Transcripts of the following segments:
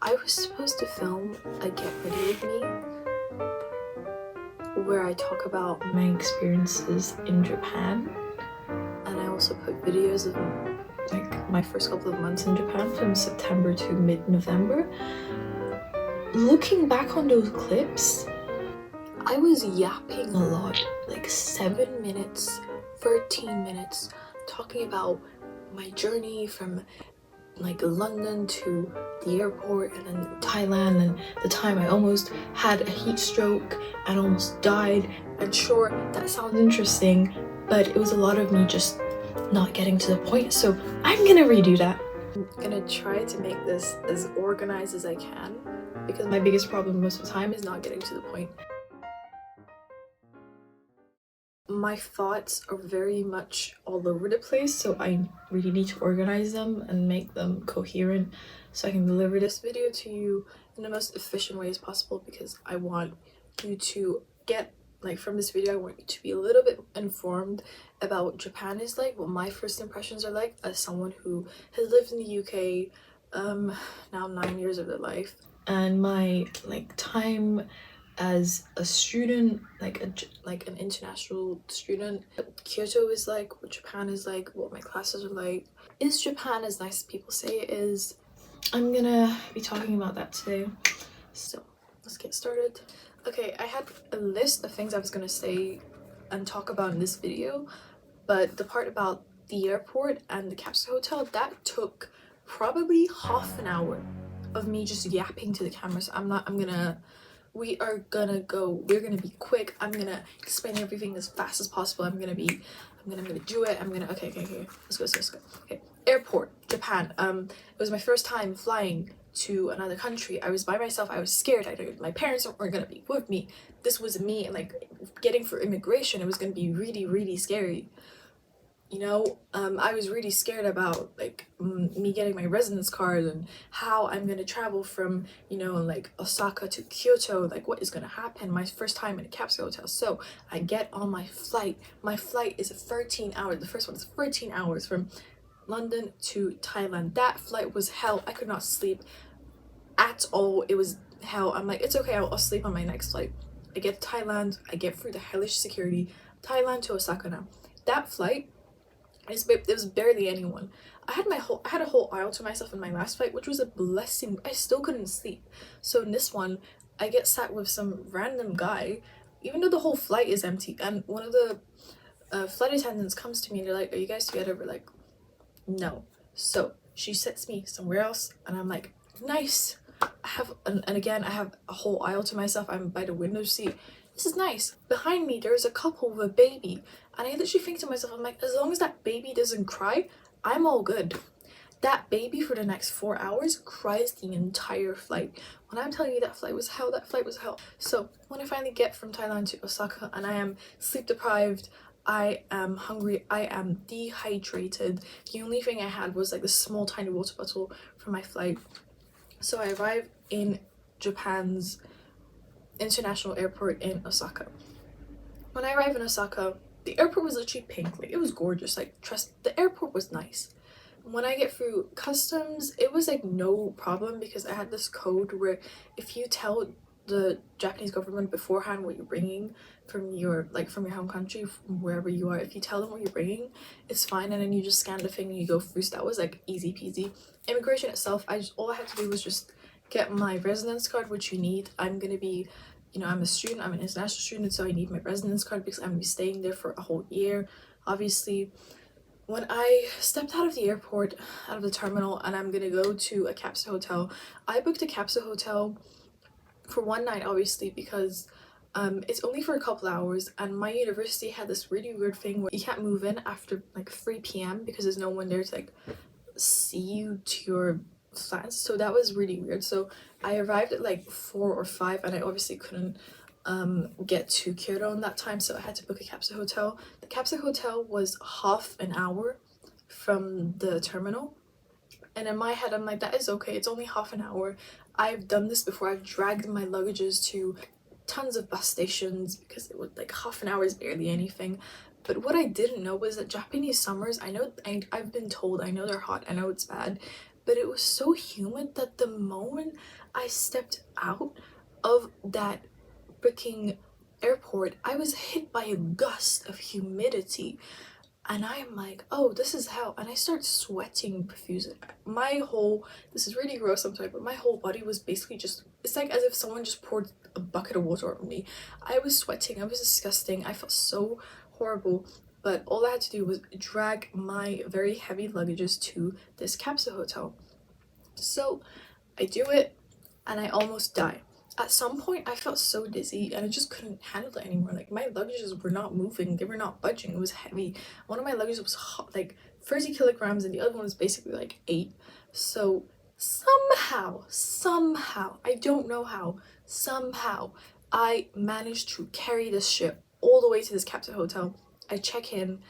I was supposed to film a get ready with me where I talk about my experiences in Japan, and I also put videos of like my first couple of months in Japan from September to mid-November. Looking back on those clips, I was yapping a lot, like 7 minutes, 13 minutes, talking about my journey from like London to the airport and then Thailand, and the time I almost had a heat stroke and almost died. And sure, that sounds interesting, but it was a lot of me just not getting to the point, so I'm gonna redo that. I'm gonna try to make this as organized as I can, because my biggest problem most of the time is not getting to the point. My thoughts are very much all over the place, so I really need to organize them and make them coherent so I can deliver this video to you in the most efficient way as possible, because I want you to get, like, from this video, I want you to be a little bit informed about what Japan is like, what my first impressions are like as someone who has lived in the UK now 9 years of their life, and my time as a student, like an international student. What Kyoto is like, what Japan is like, what my classes are like. Is Japan as nice as people say it is? I'm gonna be talking about that today, so let's get started. Okay, I had a list of things I was gonna say and talk about in this video, but the part about the airport and the Capsule hotel, that took probably half an hour of me just yapping to the camera. So we're gonna be quick. I'm gonna explain everything as fast as possible. I'm gonna do it. Okay. Let's go. Okay. Airport, Japan. It was my first time flying to another country. I was by myself. I was scared. My parents weren't gonna be with me. This was me, and like getting for immigration, it was gonna be really, really scary. You know, I was really scared about like me getting my residence card and how I'm gonna travel from, you know, like Osaka to Kyoto, like what is gonna happen. My first time in a capsule hotel. So I get on my flight. My flight is 13 hours. The first one is 13 hours from London to Thailand. That flight was hell. I could not sleep at all. It was hell. I'm like, it's okay, I'll sleep on my next flight. I get to Thailand. I get through the hellish security. Thailand to Osaka now. That flight, there was barely anyone. I had a whole aisle to myself in my last flight, which was a blessing. I still couldn't sleep. So in this one, I get sat with some random guy, even though the whole flight is empty. And one of the flight attendants comes to me and they're like, "Are you guys together?" We're like, "No." So she sets me somewhere else, and I'm like, "Nice." And again, I have a whole aisle to myself. I'm by the window seat. This is nice. Behind me, there's a couple with a baby. And I literally think to myself, I'm like, as long as that baby doesn't cry, I'm all good. That baby for the next 4 hours cries the entire flight. When I'm telling you that flight was hell, that flight was hell. So when I finally get from Thailand to Osaka and I am sleep deprived, I am hungry, I am dehydrated. The only thing I had was like this small tiny water bottle for my flight. So I arrived in Japan's international airport in Osaka. When I arrived in Osaka, the airport was literally pink. Like, it was gorgeous. Like, the airport was nice. When I get through customs, it was like no problem, because I had this code where if you tell the Japanese government beforehand what you're bringing from your home country, from wherever you are, if you tell them what you're bringing, it's fine, and then you just scan the thing and you go through. So that was like easy peasy. Immigration itself, all I had to do was just get my residence card, which you need. I'm gonna be, you know, I'm a student, I'm an international student, so I need my residence card because I'm gonna be staying there for a whole year, obviously. When I stepped out of the airport, out of the terminal, and I'm gonna go to a capsule hotel, I booked a capsule hotel for one night, obviously, because it's only for a couple hours, and my university had this really weird thing where you can't move in after like 3 p.m. because there's no one there to like see you to your flats. So that was really weird. So I arrived at like 4 or 5, and I obviously couldn't get to Kyoto in that time, so I had to book a capsule hotel. The capsule hotel was half an hour from the terminal, and in my head I'm like, that is okay, it's only half an hour. I've done this before. I've dragged my luggages to tons of bus stations because it was like half an hour is barely anything. But what I didn't know was that Japanese summers, I've been told, I know they're hot, I know it's bad, but it was so humid that the moment I stepped out of that freaking airport, I was hit by a gust of humidity. And I'm like, oh, this is hell. And I start sweating profusely. This is really gross, I'm sorry, but my whole body was basically just, it's like as if someone just poured a bucket of water on me. I was sweating, I was disgusting, I felt so horrible. But all I had to do was drag my very heavy luggages to this capsule hotel. So I do it, and I almost die. At some point, I felt so dizzy and I just couldn't handle it anymore. Like, my luggages were not moving, they were not budging. It was heavy. One of my luggages was hot, like 30 kilograms, and the other one was basically like 8. So, somehow, I don't know how, somehow, I managed to carry this ship all the way to this capsule hotel. I check in,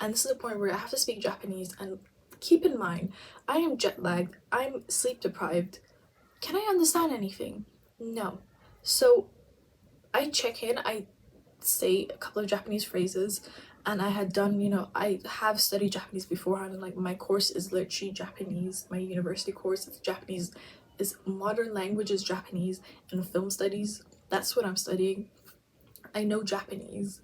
and this is the point where I have to speak Japanese. And keep in mind, I am jet lagged, I'm sleep deprived. Can I understand anything? No. So I check in, I say a couple of Japanese phrases, and I had done, I have studied Japanese beforehand, and like my course is literally Japanese. My university course is Japanese, is modern languages Japanese and film studies. That's what I'm studying. I know Japanese.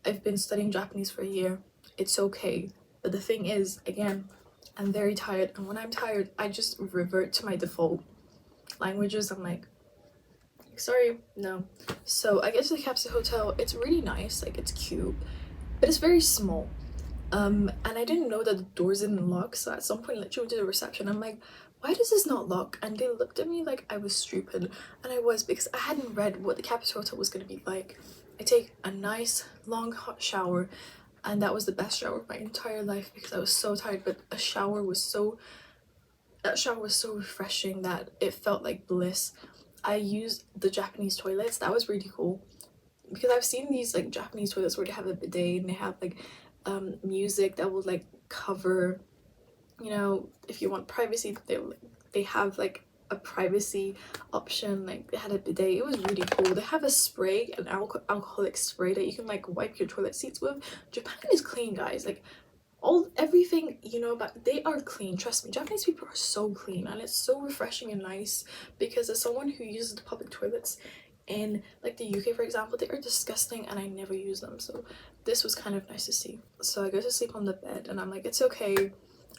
I've been studying Japanese for a year. It's okay. But the thing is, again, I'm very tired, and when I'm tired, I just revert to my default languages. I'm like, sorry, no. So I get to the capsule hotel. It's really nice, like it's cute, but it's very small. And I didn't know that the doors didn't lock. So at some point, literally went to the reception. I'm like, why does this not lock? And they looked at me like I was stupid, and I was, because I hadn't read what the capsule hotel was gonna be like. I take a nice long hot shower, and that was the best shower of my entire life because I was so tired. But that shower was so refreshing that it felt like bliss. I used the Japanese toilets. That was really cool because I've seen these like Japanese toilets where they have a bidet and they have like music that will like cover, if you want privacy, they have like a privacy option. Like they had a bidet. It was really cool. They have a spray, an alcoholic spray that you can like wipe your toilet seats with. Japan is clean, guys. Like everything about, they are clean. Trust me, Japanese people are so clean, and it's so refreshing and nice because as someone who uses the public toilets in like the UK, for example, they are disgusting and I never use them. So this was kind of nice to see. So I go to sleep on the bed and I'm like, it's okay,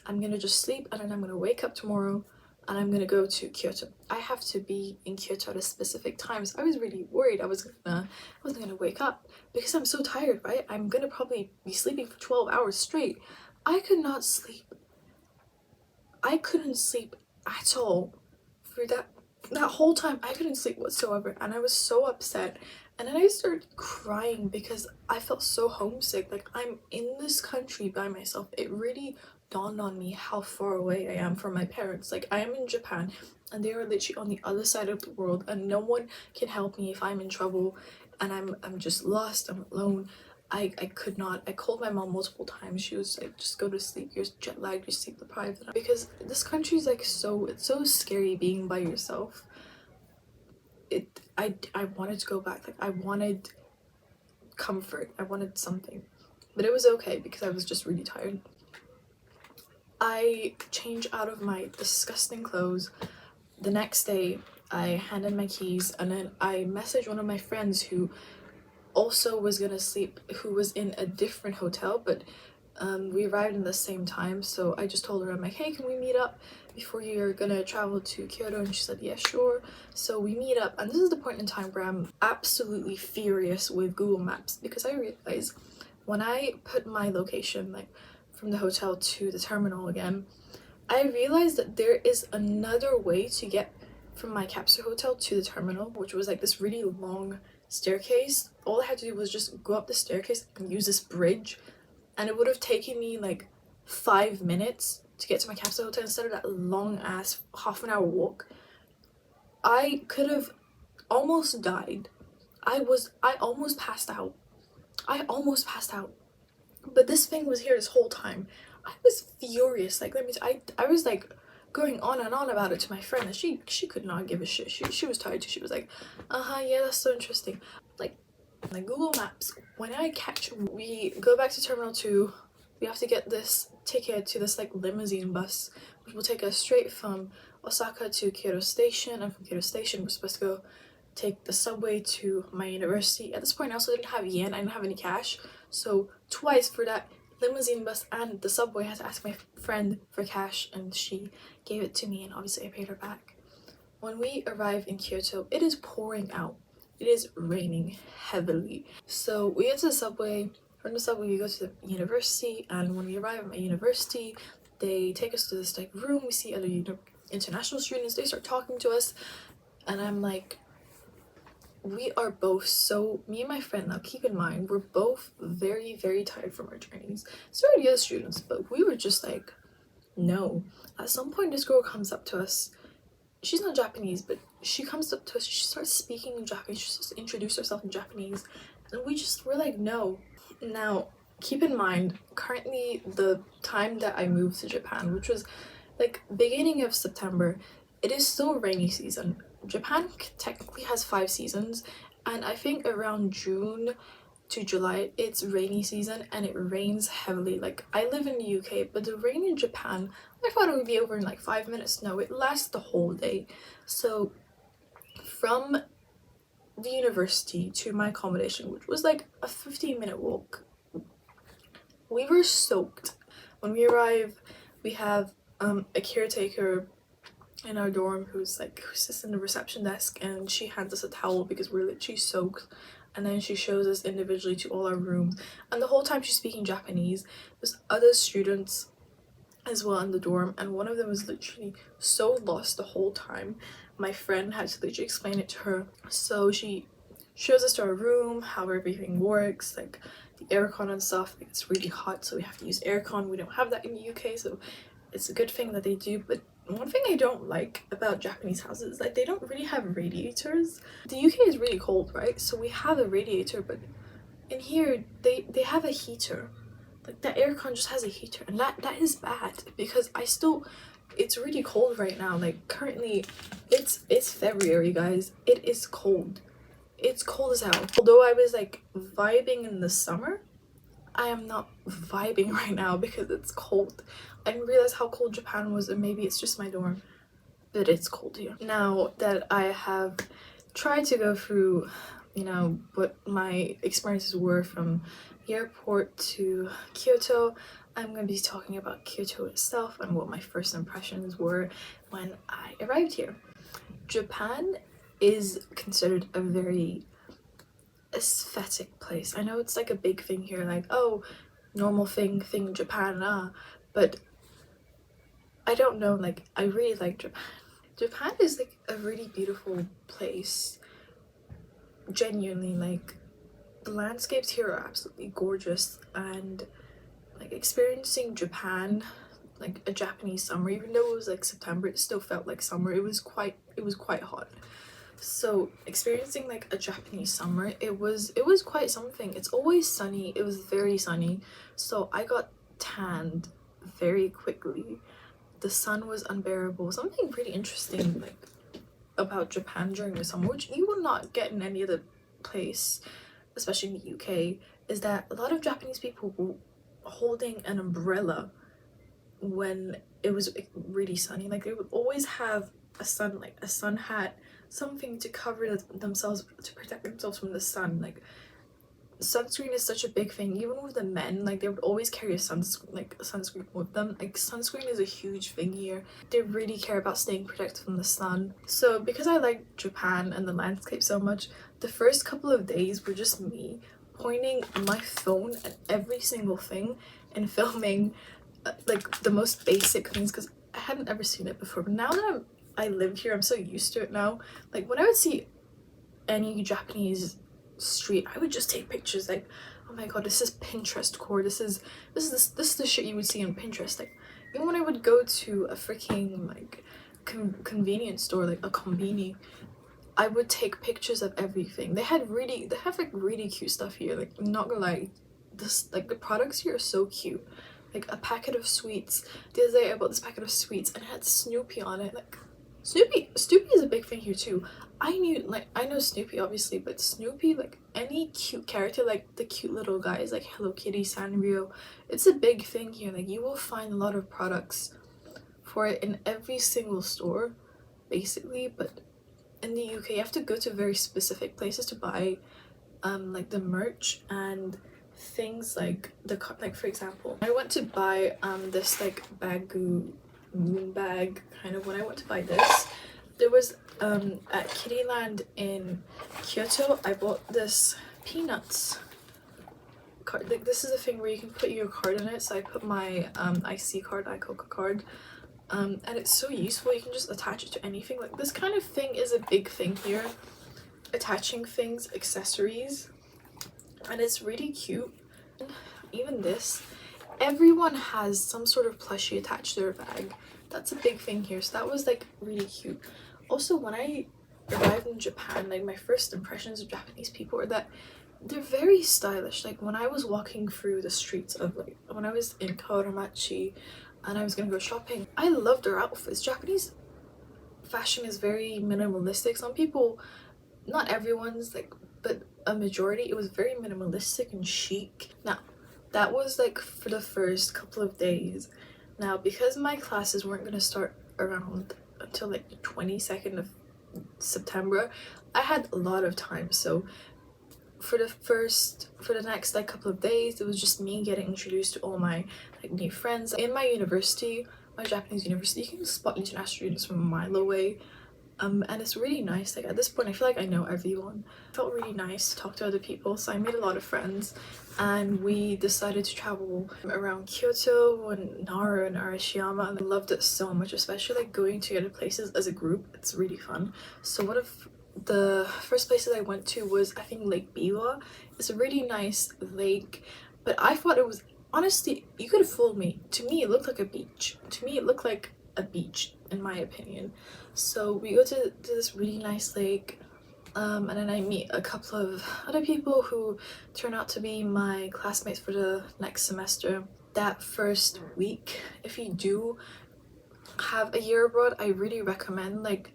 I'm gonna just sleep, and then I'm gonna wake up tomorrow and I'm gonna go to Kyoto. I have to be in Kyoto at a specific time, so I was really worried I wasn't gonna wake up because I'm so tired, right? I'm gonna probably be sleeping for 12 hours straight. I could not sleep. I couldn't sleep at all for that whole time. I couldn't sleep whatsoever, and I was so upset. And then I started crying because I felt so homesick. Like, I'm in this country by myself. It really dawned on me how far away I am from my parents. Like, I am in Japan and they are literally on the other side of the world, and no one can help me if I'm in trouble and I'm just lost, I'm alone. I could not. I called my mom multiple times. She was like, just go to sleep, you're jet lagged, you're sleep deprived. Because this country is like it's so scary being by yourself. I wanted to go back. Like, I wanted comfort, I wanted something, but it was okay because I was just really tired. I changed out of my disgusting clothes. The next day I handed my keys, and then I messaged one of my friends who also was gonna sleep, who was in a different hotel, but we arrived in the same time. So I just told her, I'm like, hey, can we meet up before you're gonna travel to Kyoto? And she said, yeah, sure. So we meet up, and this is the point in time where I'm absolutely furious with Google Maps because I realized when I put my location like from the hotel to the terminal again, I realized that there is another way to get from my capsule hotel to the terminal, which was like this really long staircase. All I had to do was just go up the staircase and use this bridge, and it would have taken me like 5 minutes to get to my capsule hotel instead of that long ass half-an-hour walk. I could have almost died. I almost passed out. But this thing was here this whole time. I was furious. Like, I was like going on and on about it to my friend, and she could not give a shit. She was tired too. She was like, yeah, that's so interesting. Like Google Maps, when we go back to Terminal 2, we have to get this ticket to this like limousine bus, which will take us straight from Osaka to Kyoto Station, and from Kyoto Station we're supposed to go take the subway to my university. At this point I also didn't have yen, I didn't have any cash, so twice for that limousine bus and the subway I had to ask my friend for cash, and she gave it to me and obviously I paid her back. When we arrive in Kyoto, it is pouring out. It is raining heavily. So we get to the subway. From the subway we go to the university, and when we arrive at my university they take us to this like room. We see other international students. They start talking to us and I'm like, we are both so, me and my friend, now keep in mind we're both very tired from our journeys. So are the other students, but we were just like, no. At some point this girl comes up to us. She's not Japanese, but she comes up to us, she starts speaking in Japanese, she just introduced herself in Japanese, and we're like, no. Now keep in mind, currently the time that I moved to Japan, which was like beginning of September, it is still rainy season. Japan technically has 5 seasons, and I think around June to July it's rainy season and it rains heavily. Like, I live in the UK, but the rain in Japan, I thought it would be over in like 5 minutes. No, it lasts the whole day. So from the university to my accommodation, which was like a 15-minute walk, we were soaked. When we arrive, we have a caretaker in our dorm who sits in the reception desk, and she hands us a towel because we're literally soaked, and then she shows us individually to all our rooms, and the whole time she's speaking Japanese. There's other students as well in the dorm, and one of them was literally so lost the whole time. My friend had to literally explain it to her. So she shows us to our room, how everything works, like the aircon and stuff. Like, it's really hot, so we have to use aircon. We don't have that in the UK, so it's a good thing that they do. But one thing I don't like about Japanese houses is like they don't really have radiators. The UK is really cold, right? So we have a radiator, but in here they have a heater. Like, that aircon just has a heater, and that is bad because it's really cold right now. Like, currently it's February, guys. It is cold. It's cold as hell. Although I was like vibing in the summer, I am not vibing right now because it's cold. I didn't realize how cold Japan was, and maybe it's just my dorm, but it's cold here. Now that I have tried to go through, you know, what my experiences were from the airport to Kyoto, I'm going to be talking about Kyoto itself and what my first impressions were when I arrived here. Japan is considered a very aesthetic place. I know it's like a big thing here, like, oh, normal thing Japan, but I don't know, like, I really like Japan. Japan is like a really beautiful place. Genuinely, like, the landscapes here are absolutely gorgeous, and like experiencing Japan, like a Japanese summer, even though it was like September, it still felt like summer. It was quite hot. So experiencing like a Japanese summer, it was quite something. It's always sunny. It was very sunny, so I got tanned very quickly. The sun was unbearable. Something pretty interesting like about Japan during the summer, which you will not get in any other place, especially in the UK, is that a lot of Japanese people were holding an umbrella when it was really sunny. Like, they would always have a sun hat, something to cover themselves, to protect themselves from the sun. Like, sunscreen is such a big thing. Even with the men, like, they would always carry a sunscreen with them. Like, sunscreen is a huge thing here. They really care about staying protected from the sun. So because I like Japan and the landscape so much, the first couple of days were just me pointing my phone at every single thing and filming like the most basic things, because I hadn't ever seen it before. But now that I live here, I'm so used to it now. Like, when I would see any Japanese street, I would just take pictures. Like, oh my god, this is Pinterest core. This is the shit you would see on Pinterest. Like, even when I would go to a freaking like convenience store, like a kombini, I would take pictures of everything. They have like really cute stuff here. Like, I'm not gonna lie, the products here are so cute. Like, a packet of sweets. The other day I bought this packet of sweets and it had Snoopy on it. Like, Snoopy is a big thing here too. I know Snoopy obviously, but Snoopy, like any cute character, like the cute little guys like Hello Kitty, Sanrio, it's a big thing here. Like, you will find a lot of products for it in every single store basically, but in the UK you have to go to very specific places to buy like the merch and things like like for example, I went to buy this like Baggu moon bag kind of. When I went to buy this, there was at Kittyland in Kyoto, I bought this peanuts card. Like this is a thing where you can put your card in it, so I put my IC card, iCoca card, and it's so useful. You can just attach it to anything. Like this kind of thing is a big thing here, attaching things, accessories, and it's really cute. Even this, everyone has some sort of plushie attached to their bag. That's a big thing here, so that was like really cute. Also, when I arrived in Japan, like my first impressions of Japanese people were that they're very stylish. Like when I was walking through the streets of, like when I was in Kawaramachi and I was gonna go shopping, I loved their outfits. Japanese fashion is very minimalistic. Some people, not everyone's like, but a majority, it was very minimalistic and chic. Now that was like for the first couple of days. Now because my classes weren't gonna start around until like the 22nd of September, I had a lot of time. So for the next like couple of days, it was just me getting introduced to all my like new friends. In my university, my Japanese university, you can spot international students from a mile away, and it's really nice. Like at this point I feel like I know everyone. It felt really nice to talk to other people, so I made a lot of friends, and we decided to travel around Kyoto and Nara and Arashiyama, and I loved it so much, especially like going to other places as a group. It's really fun. So one of the first places I went to was, I think, Lake Biwa. It's a really nice lake, but I thought it was, honestly, you could have fooled me. To me it looked like a beach. To me it looked like a beach, in my opinion. So we go to this really nice lake, and then I meet a couple of other people who turn out to be my classmates for the next semester. That first week, if you do have a year abroad, I really recommend like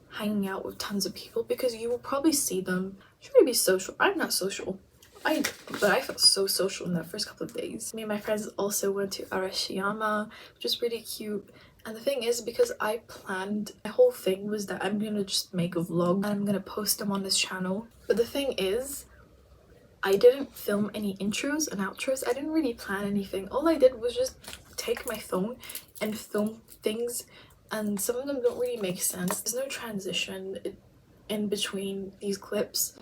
hanging out with tons of people, because you will probably see them. Try to be social. I'm not social, but I felt so social in the first couple of days. Me and my friends also went to Arashiyama, which was really cute. And the thing is, because I planned, my whole thing was that I'm gonna just make a vlog and I'm gonna post them on this channel. But the thing is, I didn't film any intros and outros. I didn't really plan anything. All I did was just take my phone and film things, and some of them don't really make sense. There's no transition in between these clips,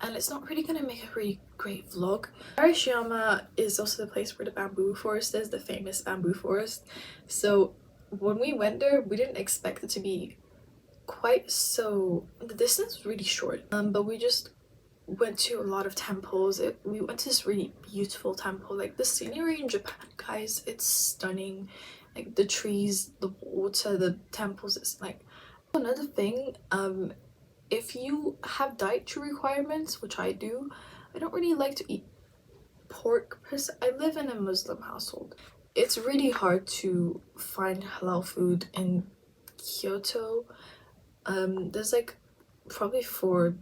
and it's not really gonna make a really great vlog. Arashiyama is also the place where the bamboo forest is, the famous bamboo forest. So when we went there, we didn't expect it to be quite so, the distance was really short, but we just went to a lot of temples. We went to this really beautiful temple. Like the scenery in Japan, guys, it's stunning. Like the trees, the water, the temples, it's like, another thing, if you have dietary requirements, which I do, I don't really like to eat pork per se. I live in a Muslim household. It's really hard to find halal food in Kyoto. There's like probably 4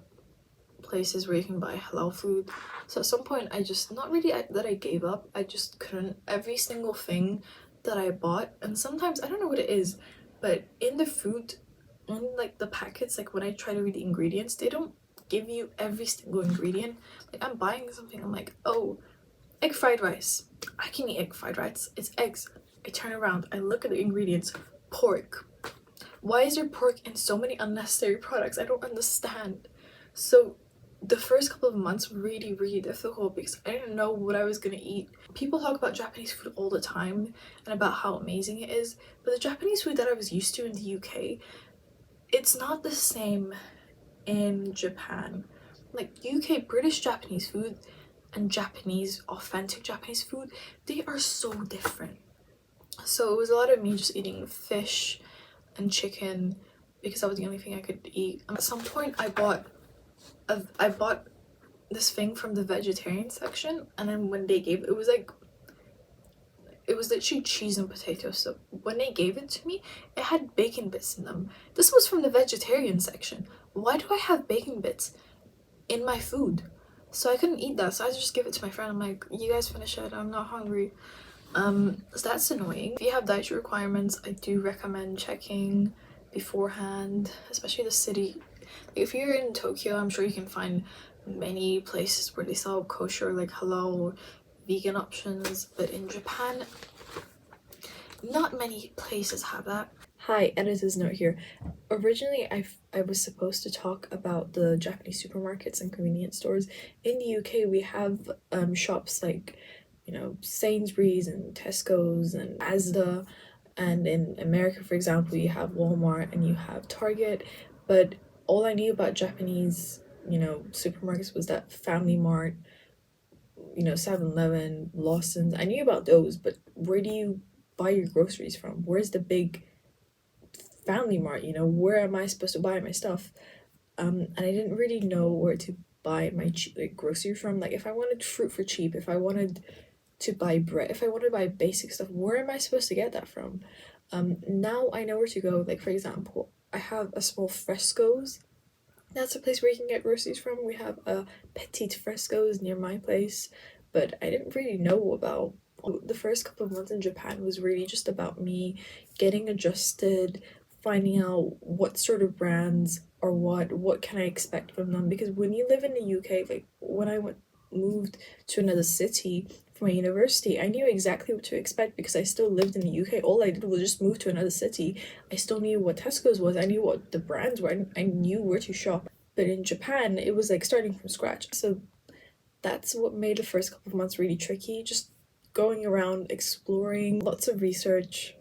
places where you can buy halal food. So at some point I just, not really that I gave up, I just couldn't. Every single thing that I bought, and sometimes I don't know what it is, but in the food, in like the packets, like when I try to read the ingredients, they don't give you every single ingredient. Like I'm buying something, I'm like, oh, egg fried rice, I can eat egg fried rice, it's eggs. I turn around, I look at the ingredients, pork. Why is there pork in so many unnecessary products? I don't understand. So the first couple of months were really difficult because I didn't know what I was gonna eat. People talk about Japanese food all the time and about how amazing it is, but the Japanese food that I was used to in the UK, it's not the same in Japan. Like UK, British Japanese food and Japanese, authentic Japanese food, they are so different. So it was a lot of me just eating fish and chicken because that was the only thing I could eat. At some point I bought this thing from the vegetarian section, and then when they gave it, it was literally cheese and potatoes. So when they gave it to me, it had bacon bits in them. This was from the vegetarian section. Why do I have bacon bits in my food? So I couldn't eat that, so I just give it to my friend. I'm like, you guys finish it, I'm not hungry. So that's annoying. If you have dietary requirements, I do recommend checking beforehand, especially the city. If you're in Tokyo, I'm sure you can find many places where they sell kosher, like halal or vegan options, but in Japan, not many places have that. Hi, editor's note here. Originally, I was supposed to talk about the Japanese supermarkets and convenience stores. In the UK, we have shops like, you know, Sainsbury's and Tesco's and Asda, and in America, for example, you have Walmart and you have Target. But all I knew about Japanese, you know, supermarkets was that Family Mart, you know, 7-Eleven, Lawson's. I knew about those, but where do you buy your groceries from? Where's the big Family Mart? You know, where am I supposed to buy my stuff? And I didn't really know where to buy my grocery from. Like, if I wanted fruit for cheap, if I wanted to buy bread, if I wanted to buy basic stuff, where am I supposed to get that from? Now I know where to go. Like, for example, I have a small Fresco's. That's a place where you can get groceries from. We have a Petite Fresco's near my place, but I didn't really know about. The first couple of months in Japan was really just about me getting adjusted, finding out what sort of brands or what can I expect from them, because when you live in the UK, like when I moved to another city for my university, I knew exactly what to expect because I still lived in the UK. All I did was just move to another city. I still knew what Tesco's was, I knew what the brands were, I knew where to shop. But in Japan, it was like starting from scratch. So that's what made the first couple of months really tricky. Just going around, exploring, lots of research,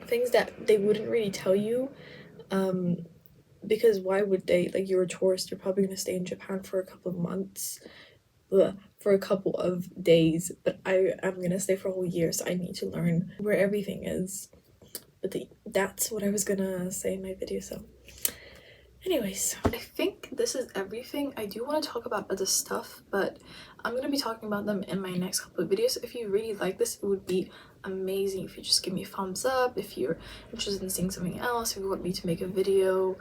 things that they wouldn't really tell you. Because why would they? Like, you're a tourist, you're probably gonna stay in Japan for a couple of months, for a couple of days, but I'm gonna stay for a whole year, so I need to learn where everything is. But that's what I was gonna say in my video. So anyways, I think this is everything. I do want to talk about other stuff, but I'm going to be talking about them in my next couple of videos. If you really like this, it would be amazing if you just give me a thumbs up. If you're interested in seeing something else, if you want me to make a video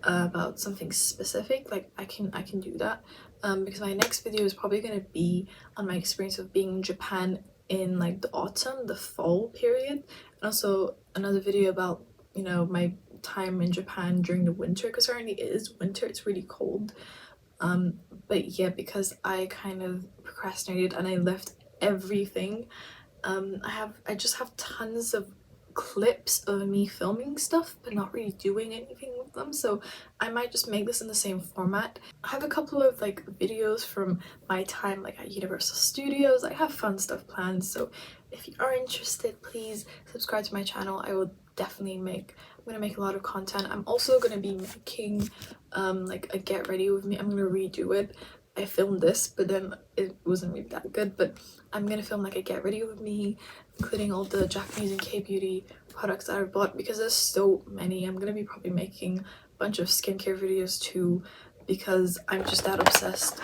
about something specific, like I can do that. Because my next video is probably going to be on my experience of being in Japan in like the autumn, the fall period, and also another video about, you know, my time in Japan during the winter, because currently it is winter, it's really cold. But yeah, because I kind of procrastinated and I left everything, I just have tons of clips of me filming stuff but not really doing anything with them, so I might just make this in the same format. I have a couple of like videos from my time like at Universal Studios. I have fun stuff planned, so if you are interested, please subscribe to my channel. I will definitely I'm gonna make a lot of content. I'm also gonna be making like a get ready with me. I'm gonna redo it. I filmed this, but then it wasn't really that good, but I'm gonna film like a get ready with me, including all the Japanese and K-beauty products that I've bought, because there's so many. I'm gonna be probably making a bunch of skincare videos too, because I'm just that obsessed,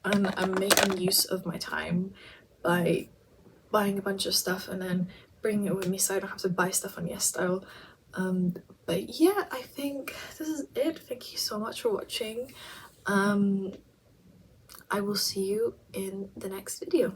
and I'm making use of my time by buying a bunch of stuff and then bringing it with me so I don't have to buy stuff on YesStyle. But yeah, I think this is it. Thank you so much for watching. I will see you in the next video.